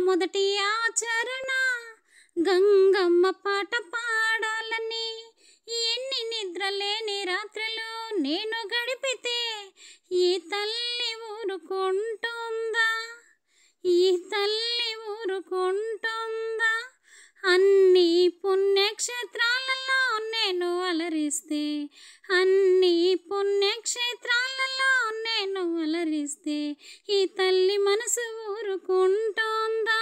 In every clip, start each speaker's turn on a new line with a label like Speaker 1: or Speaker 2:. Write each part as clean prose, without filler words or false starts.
Speaker 1: మొదటి ఆచరణ గంగమ్మ పాట పాడాలని. ఎన్ని నిద్రలేని రాత్రులు నేను గడిపితే ఈ తల్లి ఊరుకుంటుందా, ఈ తల్లి ఊరుకుంటుందా? అన్ని పుణ్యక్షేత్రాలలో నేను అలరిస్తే, అన్ని పుణ్యక్షేత్రాలలో నేను అలరిస్తే ఈ తల్లి మనసు ఊరుకుంటోందా?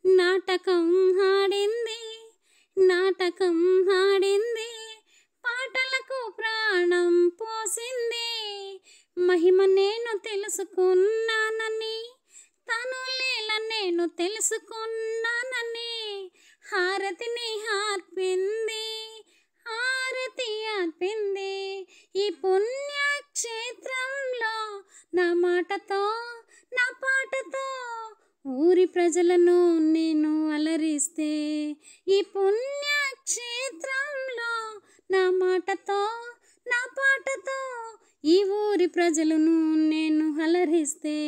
Speaker 1: నాటకం ఆడింది, నాటకం ఆడింది, పాటలకు ప్రాణం పోసింది. మహిమ నేను తెలుసుకున్నానని, తను లీల నేను తెలుసుకున్నానని హారతిని ఆర్పింది, హారతి ఆర్పింది. ఈ పుణ్యక్షేత్రంలో నా మాటతో నా పాటతో ఊరి ప్రజలను నేను అలరిస్తే, ఈ పుణ్యక్షేత్రంలో నా మాటతో నా పాటతో ఈ ఊరి ప్రజలను నేను అలరిస్తే,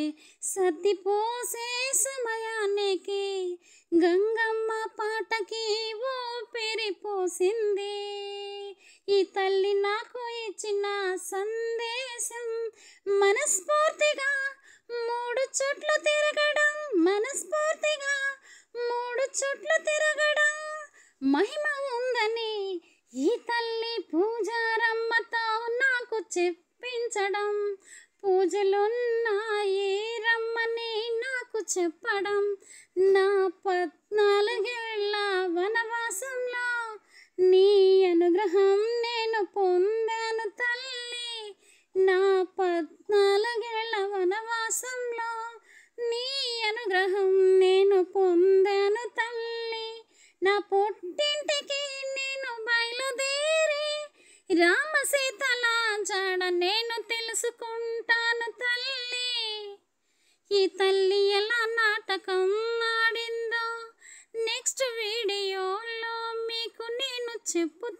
Speaker 1: సర్దిపోసే సమయానికి గంగమ్మ పాటకి ఊపిరి పోసింది. ఈ తల్లి నాకు ఇచ్చిన సందేశం మనస్ఫూర్తిగా 3 చుట్లు తిరగడం, మనస్ఫూర్తిగా 3 చుట్లు తిరగడం మహిమ ఉందని ఈ తల్లి పూజారమ్మతో నాకు చెప్పించడం, పూజలున్నాయి రమ్మని నాకు చెప్పడం. నా 14 ఏళ్ల వనవాసంలో నీ అనుగ్రహం నేను పొందాను తల్లి. నా 14 ఏళ్ల వనవాసంలో నీ అనుగ్రహం నేను పొందాను తల్లి. నా పుట్టింటికి నేను బయలుదేరి రామ సీతల జాడ నేను తెలుసుకుంటాను తల్లి. ఈ తల్లి ఎలా నాటకం ఆడిందో నెక్స్ట్ వీడియోలో మీకు నేను చెప్పుతాను.